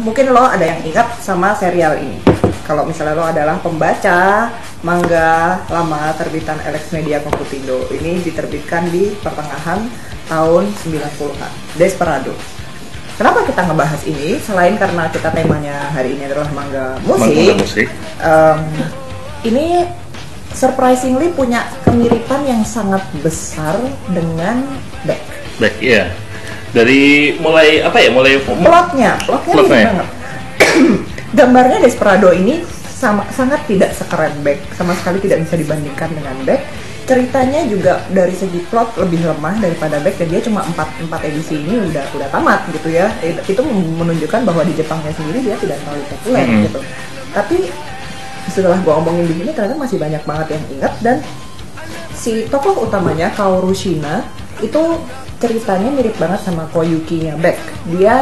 mungkin lo ada yang ingat sama serial ini. Kalau misalnya lo adalah pembaca manga lama terbitan Elex Media Computindo, ini diterbitkan di pertengahan tahun 90-an, Desperado. Kenapa kita ngebahas ini? Selain karena kita temanya hari ini adalah manga musik. Ini surprisingly punya kemiripan yang sangat besar dengan Beck. Beck, iya. Dari mulai apa ya? Mulai plotnya mirip banget. Gambarnya Desperado ini sangat tidak sekeren Beck, sama sekali tidak bisa dibandingkan dengan Beck. Ceritanya juga dari segi plot lebih lemah daripada Beck, dan dia cuma 4 edisi ini udah tamat gitu ya. Itu menunjukkan bahwa di Jepangnya sendiri dia tidak terlalu populer gitu. Tapi setelah gua omongin di sini ternyata masih banyak banget yang ingat, dan si tokoh utamanya Kaoru Shina itu ceritanya mirip banget sama Koyuki-nya Beck. Dia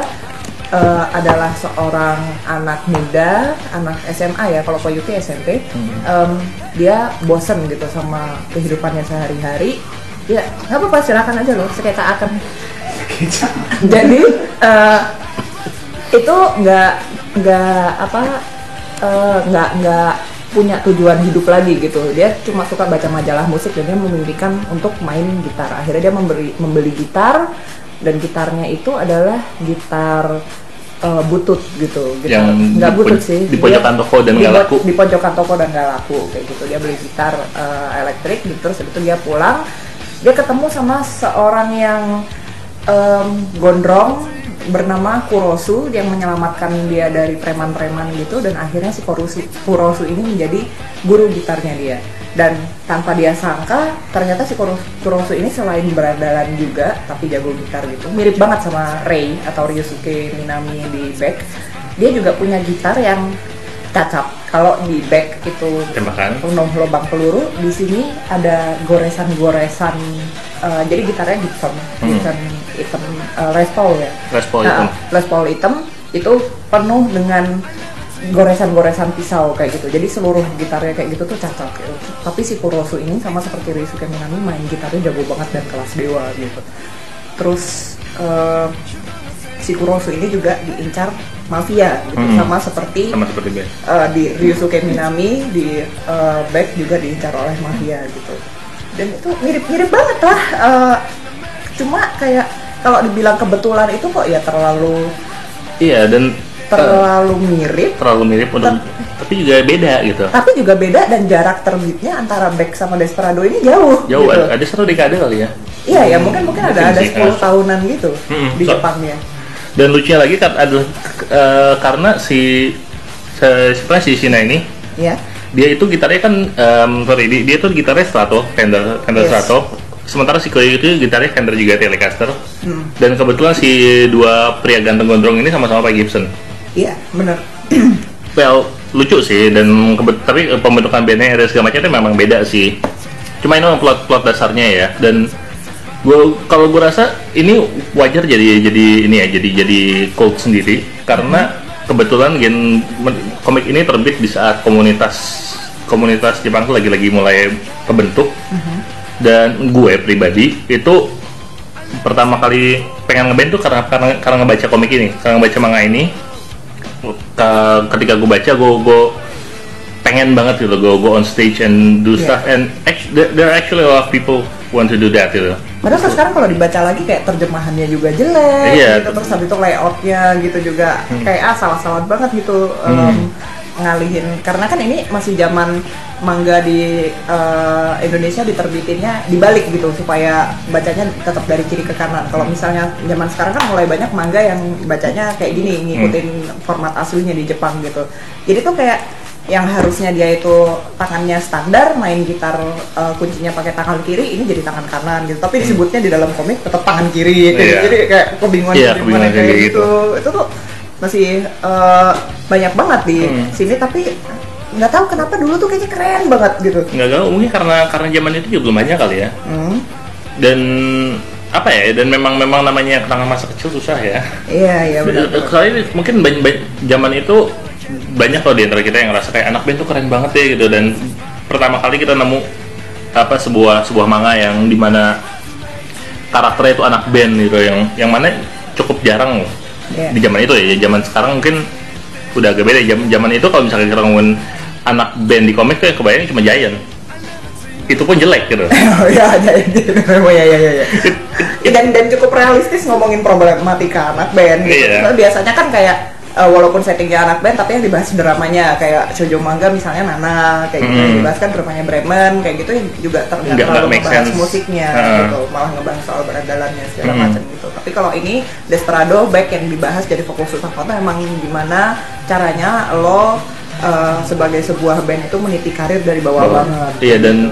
adalah seorang anak muda, anak SMA ya, kalau Koyuki SMP. Dia bosen gitu sama kehidupannya sehari-hari. Ya nggak apa-apa, silakan aja loh, seketa akan. Jadi itu nggak punya tujuan hidup lagi gitu. Dia cuma suka baca majalah musik dan dia memimpikan untuk main gitar. Akhirnya dia membeli gitar, dan gitarnya itu adalah gitar butut gitu. Gitar nggak butut sih. Di pojokan toko dan nggak laku. Di pojokan toko dan nggak laku kayak gitu. Dia beli gitar elektrik gitu, terus itu dia pulang, dia ketemu sama seorang yang gondrong bernama Kurosu yang menyelamatkan dia dari preman-preman gitu, dan akhirnya si Kurosu ini menjadi guru gitarnya dia. Dan tanpa dia sangka ternyata si Kurosu ini selain berandalan juga tapi jago gitar gitu, mirip banget sama Rei atau Ryusuke Minami di Beck. Dia juga punya gitar yang cacat. Kalau di Beck itu penuh lubang peluru, di sini ada goresan-goresan. Jadi gitarnya Gibson hitam, Les Paul ya. Les Paul hitam itu penuh dengan goresan-goresan pisau kayak gitu. Jadi seluruh gitarnya kayak gitu tuh cacat gitu. Tapi si Kurosu ini sama seperti Ryusuke Minami main gitarnya jago banget dan kelas dewa gitu. Terus si Kurosu ini juga diincar mafia gitu, sama seperti Beck. Di Ryusuke Minami di Beck juga diincar oleh mafia gitu. Dan itu mirip banget lah. Cuma kayak kalau dibilang kebetulan itu kok ya terlalu mirip tapi juga beda gitu. Tapi juga beda, dan jarak terbitnya antara Beck sama Desperado ini jauh gitu. Ada 1 dekade kali ya. Iya ya, mungkin ada 10 tahunan gitu di Jepangnya. Dan lucunya lagi adalah karena si Shina ini, dia itu gitarnya kan dia tuh gitarnya Strato, Fender Strato. Sementara si Koyo itu gitarnya Fender juga Telecaster. Dan kebetulan si dua pria ganteng gondrong ini sama-sama pakai Gibson. Iya, benar. Well, lucu sih, dan tapi pembentukan bandnya dan segala macam itu memang beda sih. Cuma ini plot dasarnya ya. Dan kalau gue rasa ini wajar jadi cult sendiri, karena kebetulan komik ini terbit di saat komunitas Jepang tuh lagi mulai kebentuk. Dan gue pribadi itu pertama kali pengen ngeband tuh karena ngebaca komik ini, karena ngebaca manga ini. Ketika gue baca, gue pengen banget gitu, go on stage and do stuff, and there are actually a lot of people want to do that gitu. Padahal sekarang kalau dibaca lagi kayak terjemahannya juga jelek, gitu. Terus habis itu layoutnya gitu juga kayak salah-salah banget gitu. Ngalihin, karena kan ini masih zaman manga di Indonesia diterbitinnya dibalik gitu supaya bacanya tetap dari kiri ke kanan. Kalau misalnya zaman sekarang kan mulai banyak manga yang bacanya kayak gini, ngikutin format aslinya di Jepang gitu. Jadi tuh kayak yang harusnya dia itu tangannya standar, main gitar kuncinya pakai tangan kiri, ini jadi tangan kanan gitu. Tapi disebutnya di dalam komik tetap tangan kiri gitu. Jadi kayak kebingungan kayak gitu. Itu tuh masih banyak banget di sini, tapi nggak tahu kenapa dulu tuh kayaknya keren banget gitu. Nggak tahu, mungkin karena zaman itu juga belum banyak kali ya. Dan apa ya, dan memang namanya kenangan masa kecil susah ya. Iya benar. Soalnya mungkin zaman itu banyak loh di antara kita yang ngerasa kayak anak band tuh keren banget ya gitu. Dan pertama kali kita nemu sebuah manga yang dimana karakternya itu anak band gitu, yang mana cukup jarang loh Iya. Di zaman itu ya, zaman sekarang mungkin udah agak beda. Zaman itu kalau misalnya kita ngomongin anak band di komik tuh yang kebayang cuma Giant. Itu pun jelek gitu. Ya, ya. Dan cukup realistis ngomongin problematika anak band gitu. Iya. Biasanya kan kayak walaupun settingnya anak band, tapi yang dibahas dramanya kayak Shoujo Manga misalnya Nana kayak gitu, yang dibahas kan dramanya Bremen kayak gitu, yang juga ternyata terlalu ngebahas musiknya gitu, malah ngebahas soal berandalannya segala macam gitu. Tapi kalau ini Desperado Back yang dibahas jadi fokus utama emang gimana caranya lo sebagai sebuah band itu meniti karir dari bawah banget. Iya, dan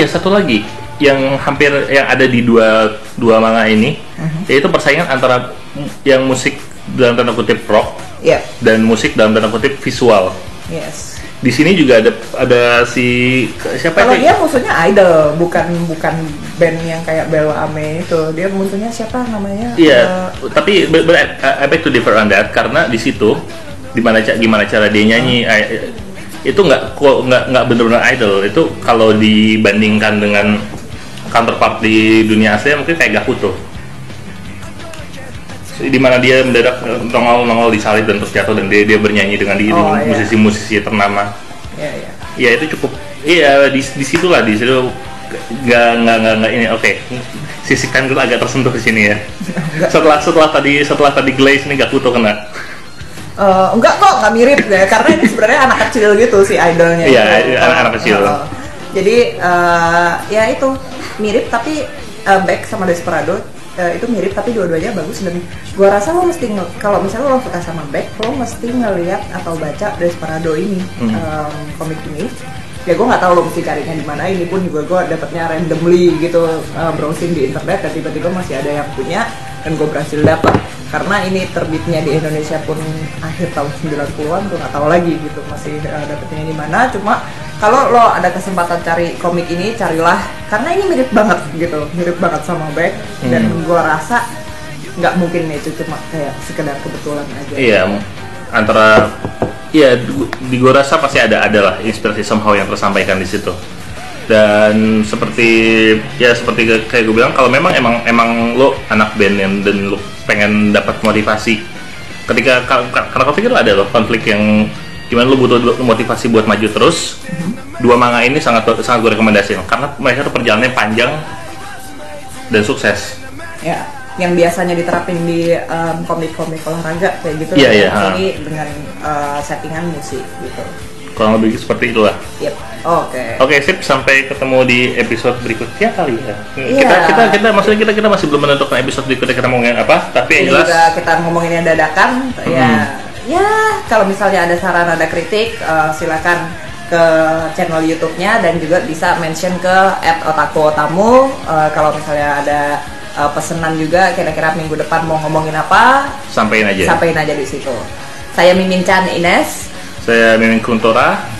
satu lagi yang hampir yang ada di dua manga ini, yaitu persaingan antara yang musik dalam tanda kutip rock dan musik dalam tanda kutip visual. Yes. Di sini juga ada si siapa kalau itu? Dia musuhnya idol, bukan band yang kayak Bel Ame itu. Dia musuhnya siapa namanya? Iya, tapi I beg to differ on that, karena di situ gimana cara dia nyanyi itu nggak benar-benar idol. Itu kalau dibandingkan dengan counterpart di dunia asli mungkin kayak Gakuto, di mana dia mendadak nongol di salib dan terus jatuh dan dia bernyanyi dengan musisi-musisi ternama. Ya itu cukup. Iya, di situ nggak ini. Oke. Sisikan gue agak tersentuh di sini ya. setelah tadi Glaze ini Gakuto kena. Enggak kok, nggak mirip deh, karena ini sebenarnya anak kecil gitu si idolnya. Iya, anak kecil. Jadi ya itu mirip, tapi Back sama Desperado itu mirip, tapi dua-duanya bagus. Dan gua rasa lo mesti kalau misalnya lo suka sama Back, lo mesti ngeliat atau baca Desperado ini, komik ini. Ya gue nggak tahu lo mesti carinya di mana. Ini pun juga gue dapetnya randomly gitu, browsing di internet, dan tiba-tiba masih ada yang punya dan gue berhasil dapet. Karena ini terbitnya di Indonesia pun akhir tahun 90-an, gue nggak tahu lagi gitu masih dapetnya di mana. Cuma kalau lo ada kesempatan cari komik ini, carilah, karena ini mirip banget gitu, mirip banget sama Back. Dan gue rasa nggak mungkin itu cuma kayak sekedar kebetulan aja. Iya, di gue rasa pasti ada lah inspirasi somehow yang tersampaikan di situ. Dan seperti kayak gue bilang, kalau emang lo anak band dan lo pengen dapat motivasi karena kau pikir ada lo konflik yang gimana lo butuh motivasi buat maju terus. Dua manga ini sangat gue rekomendasiin karena mereka tuh perjalanannya panjang dan sukses. Ya, yang biasanya diterapin di komik-komik olahraga kayak gitu. Ini dengan settingan musik gitu. Kurang lebih seperti itulah. Yep. Oke, sip, sampai ketemu di episode berikutnya kali ya. Kita maksudnya kita masih belum menentukan episode berikutnya kita mau ngomongin apa, tapi yang jelas kita ngomonginnya dadakan. Ya, kalau misalnya ada saran, ada kritik, silakan ke channel YouTube-nya, dan juga bisa mention ke @otakuotamu. Kalau misalnya ada pesanan juga, kira-kira minggu depan mau ngomongin apa, sampaikan aja di situ. Saya Mimin Chan Ines. Saya Mimin Kuntora.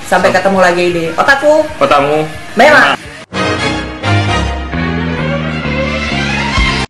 Sampai ketemu lagi di Otaku Otamu Memang.